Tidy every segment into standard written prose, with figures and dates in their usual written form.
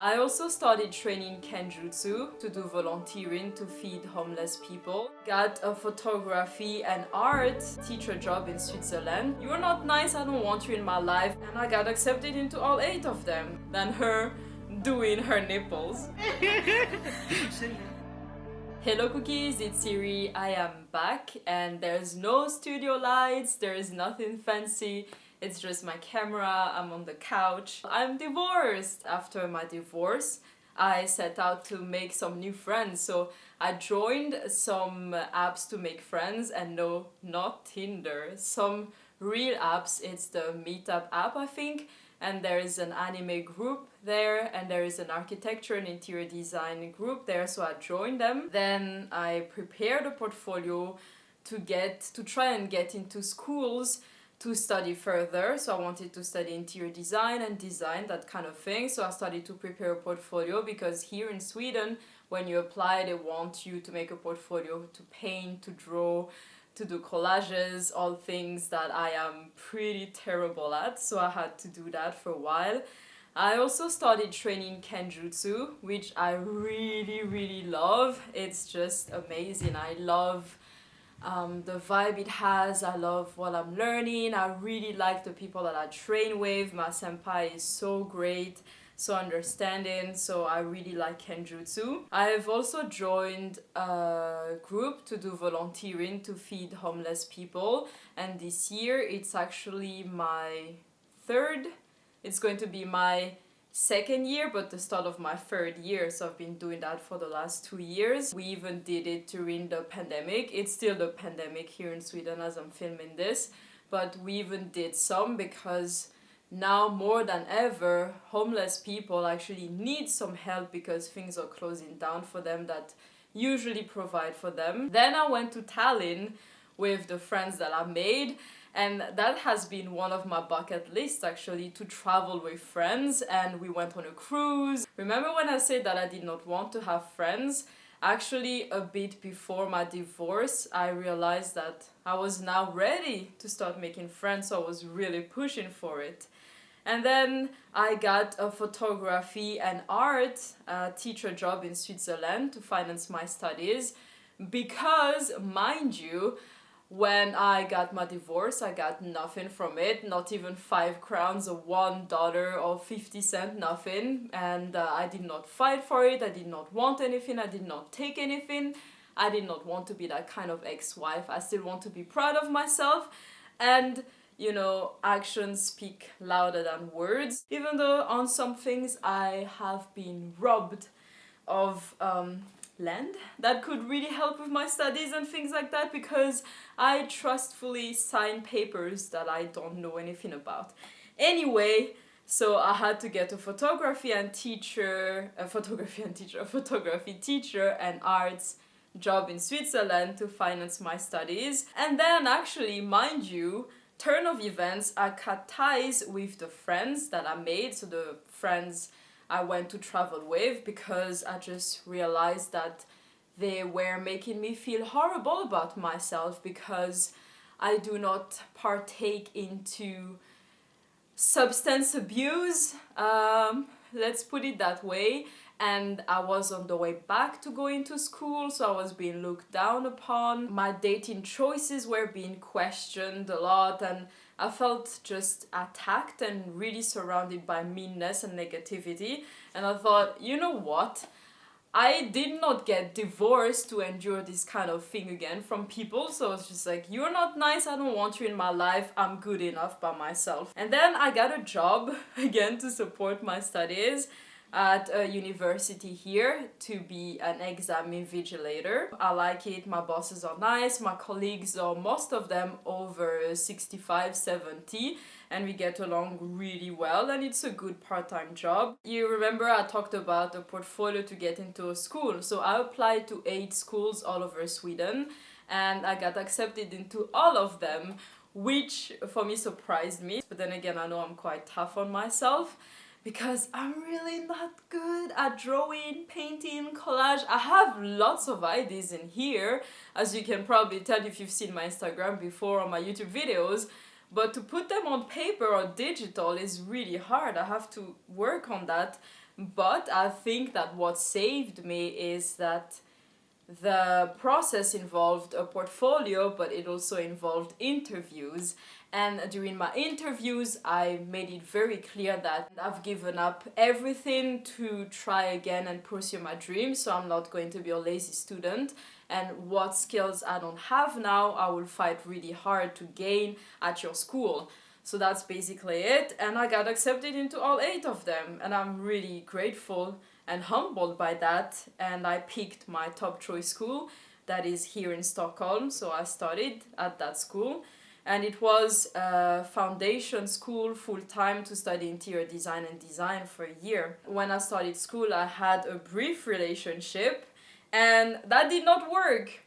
I also started training Kenjutsu to do volunteering to feed homeless people. Got a photography and art teacher job in Switzerland. You're not nice, I don't want you in my life. And I got accepted into all 8 of them. Than her doing her nipples. Hello cookies, it's Siri. I am back and there's no studio lights, there is nothing fancy. It's just my camera, I'm on the couch. I'm divorced. After my divorce, I set out to make some new friends. So I joined some apps to make friends, and no, not Tinder. Some real apps. It's the Meetup app, I think. And there is an anime group there, and there is an architecture and interior design group there, so I joined them. Then I prepared a portfolio to try and get into schools to study further. So I wanted to study interior design and design, that kind of thing. So I started to prepare a portfolio because here in Sweden, when you apply, they want you to make a portfolio, to paint, to draw, to do collages, all things that I am pretty terrible at. So I had to do that for a while. I also started training Kenjutsu, which I really love. It's just amazing. I love the vibe it has. I love what I'm learning. I really like the people that I train with. My senpai is so great, so understanding, so I really like Kenjutsu. I've also joined a group to do volunteering to feed homeless people, and this year it's actually it's going to be my second year, but the start of my third year, so I've been doing that for the last 2 years. We even did it during the pandemic. It's still the pandemic here in Sweden as I'm filming this, but we even did some because now more than ever homeless people actually need some help because things are closing down for them that usually provide for them. Then I went to Tallinn with the friends that I made, and that has been one of my bucket lists actually, to travel with friends. And we went on a cruise. Remember when I said that I did not want to have friends? Actually, a bit before my divorce, I realized that I was now ready to start making friends, so I was really pushing for it. And then I got a photography and art teacher job in Switzerland to finance my studies because, mind you, when I got my divorce, I got nothing from it, not even 5 crowns or $1 or 50 cents, nothing. And I did not fight for it, I did not want anything, I did not take anything. I did not want to be that kind of ex-wife. I still want to be proud of myself. And you know, actions speak louder than words. Even though on some things I have been robbed of land that could really help with my studies and things like that, because I trustfully sign papers that I don't know anything about. Anyway, so I had to get a photography teacher and arts job in Switzerland to finance my studies. And then actually, mind you, turn of events, I cut ties with the friends that I made, so the friends I went to travel with, because I just realized that they were making me feel horrible about myself because I do not partake into substance abuse, let's put it that way. And I was on the way back to going to school, so I was being looked down upon. My dating choices were being questioned a lot, and I felt just attacked and really surrounded by meanness and negativity. And I thought, you know what? I did not get divorced to endure this kind of thing again from people, so it's just like, you're not nice, I don't want you in my life, I'm good enough by myself. And then I got a job again to support my studies at a university here to be an exam invigilator. I like it, my bosses are nice, my colleagues are most of them over 65, 70, and we get along really well, and it's a good part-time job. You remember I talked about a portfolio to get into a school, so I applied to 8 schools all over Sweden, and I got accepted into all of them, which for me surprised me. But then again, I know I'm quite tough on myself, because I'm really not good at drawing, painting, collage. I have lots of ideas in here, as you can probably tell if you've seen my Instagram before or my YouTube videos, but to put them on paper or digital is really hard. I have to work on that But I think that what saved me is that the process involved a portfolio, but it also involved interviews. And during my interviews, I made it very clear that I've given up everything to try again and pursue my dreams, so I'm not going to be a lazy student. And what skills I don't have now, I will fight really hard to gain at your school. So that's basically it. And I got accepted into all 8 of them. And I'm really grateful and humbled by that. And I picked my top choice school that is here in Stockholm. So I studied at that school. And it was a foundation school full-time to study interior design and design for a year. When I started school, I had a brief relationship, and that did not work.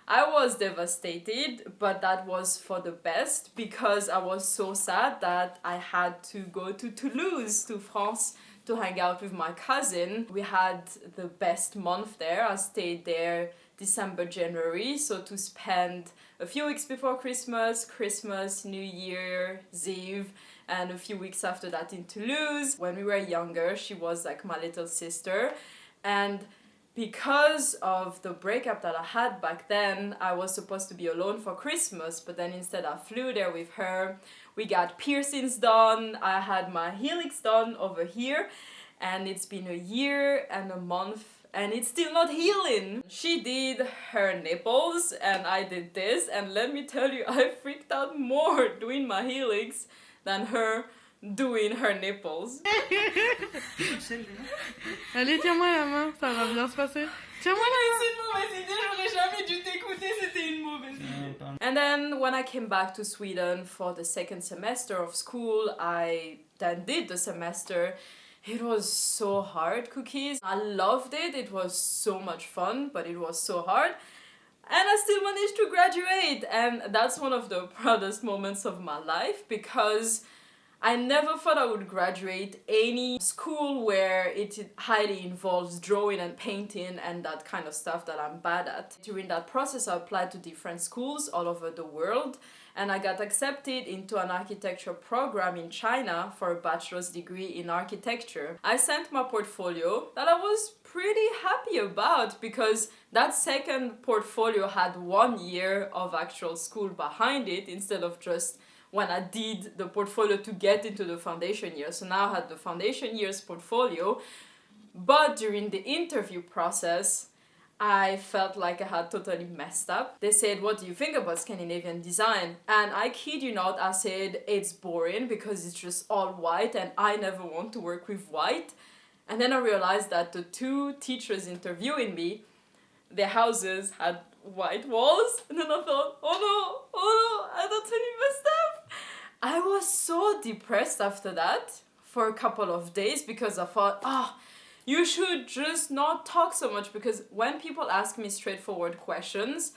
I was devastated, but that was for the best because I was so sad that I had to go to Toulouse, to France, to hang out with my cousin. We had the best month there. I stayed there December, January, so to spend a few weeks before Christmas, New Year's Eve, and a few weeks after that in Toulouse. When we were younger, she was like my little sister, and because of the breakup that I had back then, I was supposed to be alone for Christmas, but then instead I flew there with her. We got piercings done, I had my helix done over here, and it's been a year and a month and it's still not healing. She did her nipples and I did this, and let me tell you, I freaked out more doing my helix than her doing her nipples. Allez, tiens-moi la main, ça va bien se passer. Tiens-moi la main. C'est une mauvaise idée, j'aurais jamais dû t'écouter, c'était une mauvaise idée. And then when I came back to Sweden for the second semester of school, I then did the semester. It was so hard, Cookies. I loved it, it was so much fun, but it was so hard. And I still managed to graduate, and that's one of the proudest moments of my life because I never thought I would graduate any school where it highly involves drawing and painting and that kind of stuff that I'm bad at. During that process, I applied to different schools all over the world, and I got accepted into an architecture program in China for a bachelor's degree in architecture. I sent my portfolio that I was pretty happy about because that second portfolio had 1 year of actual school behind it instead of just when I did the portfolio to get into the foundation year. So now I had the foundation year's portfolio, but during the interview process, I felt like I had totally messed up. They said, what do you think about Scandinavian design? And I kid you not, I said, it's boring because it's just all white and I never want to work with white. And then I realized that the 2 teachers interviewing me, their houses had white walls, and then I thought, oh no, I totally messed up. I was so depressed after that for a couple of days because I thought, you should just not talk so much, because when people ask me straightforward questions,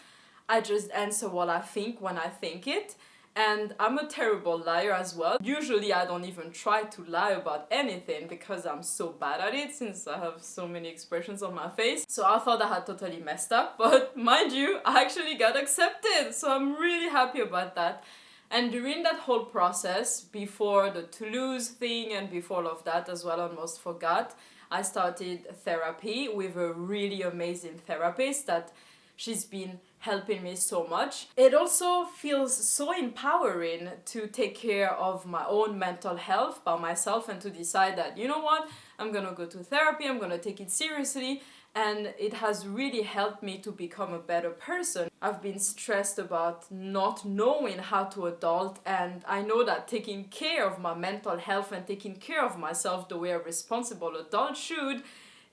I just answer what I think when I think it. And I'm a terrible liar as well. Usually I don't even try to lie about anything because I'm so bad at it since I have so many expressions on my face. So I thought I had totally messed up, but mind you, I actually got accepted. So I'm really happy about that. And during that whole process, before the Toulouse thing and before all of that as well, I almost forgot, I started therapy with a really amazing therapist that she's been helping me so much. It also feels so empowering to take care of my own mental health by myself and to decide that, you know what, I'm gonna go to therapy, I'm gonna take it seriously, and it has really helped me to become a better person. I've been stressed about not knowing how to adult, and I know that taking care of my mental health and taking care of myself the way a responsible adult should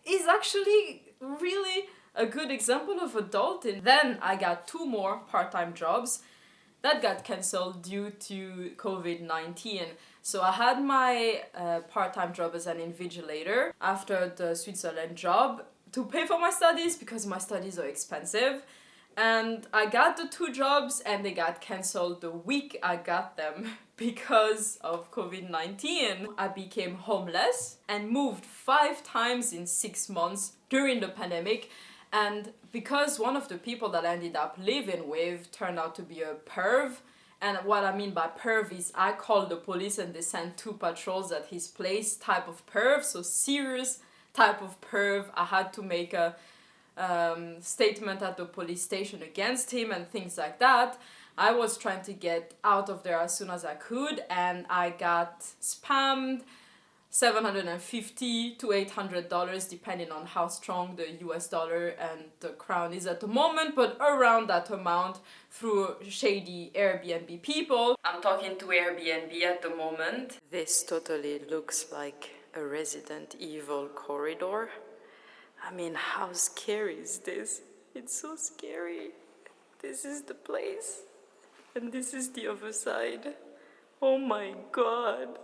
is actually really a good example of adulting. Then I got 2 more part-time jobs that got cancelled due to COVID-19. So I had my part-time job as an invigilator after the Switzerland job to pay for my studies because my studies are expensive. And I got the 2 jobs and they got cancelled the week I got them because of COVID-19. I became homeless and moved 5 times in 6 months during the pandemic. And because one of the people that I ended up living with turned out to be a perv, and what I mean by perv is I called the police and they sent 2 patrols at his place type of perv, so serious type of perv. I had to make a statement at the police station against him and things like that. I was trying to get out of there as soon as I could, and I got spammed $750 to $800 depending on how strong the US dollar and the crown is at the moment, but around that amount through shady Airbnb people. I'm talking to Airbnb at the moment. This totally looks like a Resident Evil corridor. I mean, how scary is this? It's so scary. This is the place, and this is the other side. Oh my god.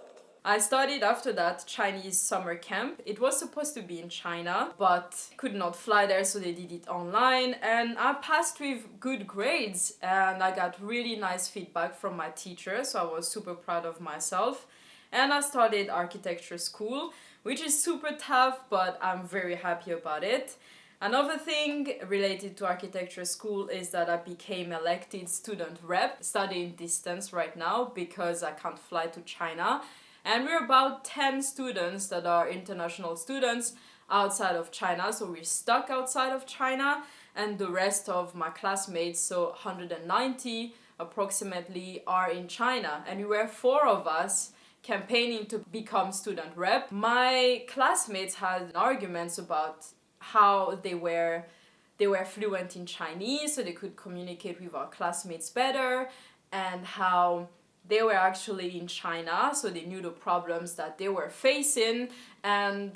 I started after that Chinese summer camp. It was supposed to be in China, but could not fly there, so they did it online. And I passed with good grades, and I got really nice feedback from my teacher, so I was super proud of myself. And I started architecture school, which is super tough, but I'm very happy about it. Another thing related to architecture school is that I became elected student rep, studying distance right now because I can't fly to China. And we're about 10 students that are international students outside of China, so we're stuck outside of China, and the rest of my classmates, so 190 approximately, are in China. And we were 4 of us campaigning to become student rep. My classmates had arguments about how they were fluent in Chinese, so they could communicate with our classmates better, and how they were actually in China, so they knew the problems that they were facing. And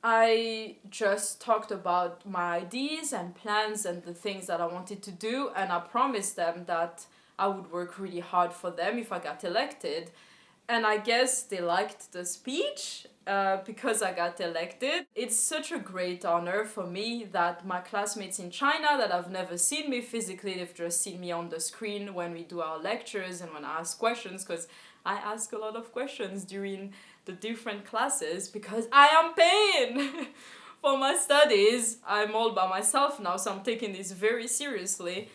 I just talked about my ideas and plans and the things that I wanted to do, and I promised them that I would work really hard for them if I got elected. And I guess they liked the speech because I got elected. It's such a great honor for me that my classmates in China that have never seen me physically, they've just seen me on the screen when we do our lectures and when I ask questions, because I ask a lot of questions during the different classes because I am paying for my studies. I'm all by myself now, so I'm taking this very seriously.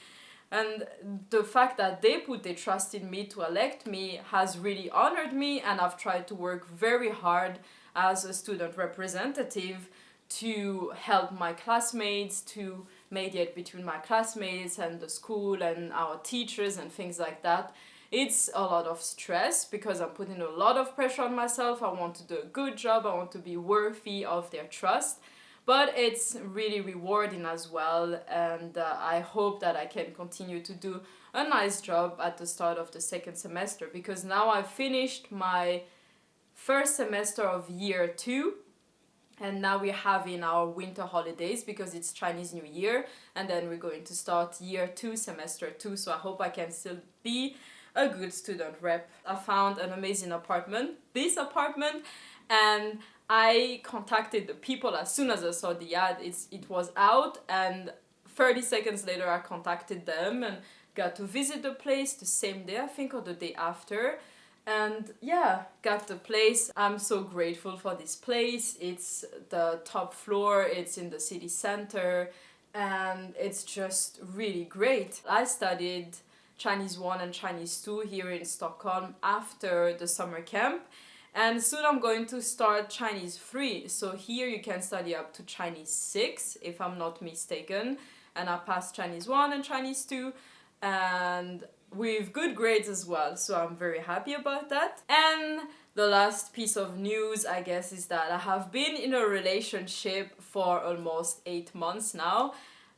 And the fact that they put their trust in me to elect me has really honored me, and I've tried to work very hard as a student representative to help my classmates, to mediate between my classmates and the school and our teachers and things like that. It's a lot of stress because I'm putting a lot of pressure on myself. I want to do a good job, I want to be worthy of their trust. But it's really rewarding as well, and I hope that I can continue to do a nice job at the start of the second semester, because now I've finished my first semester of year 2, and now we're having our winter holidays because it's Chinese New Year, and then we're going to start year 2, semester 2, so I hope I can still be a good student rep. I found an amazing apartment, this apartment, and I contacted the people as soon as I saw the ad. It was out, and 30 seconds later I contacted them and got to visit the place the same day, I think, or the day after. And yeah, got the place. I'm so grateful for this place. It's the top floor, it's in the city center, and it's just really great. I studied Chinese 1 and Chinese 2 here in Stockholm after the summer camp. And soon I'm going to start Chinese 3. So here you can study up to Chinese 6, if I'm not mistaken. And I passed Chinese 1 and Chinese 2. And with good grades as well. So I'm very happy about that. And the last piece of news, I guess, is that I have been in a relationship for almost 8 months now.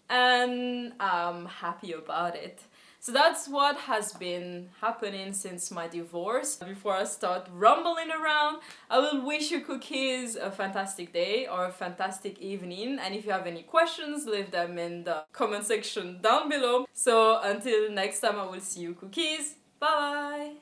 And I'm happy about it. So that's what has been happening since my divorce. Before I start rumbling around, I will wish you cookies a fantastic day or a fantastic evening. And if you have any questions, leave them in the comment section down below. So until next time, I will see you cookies. Bye!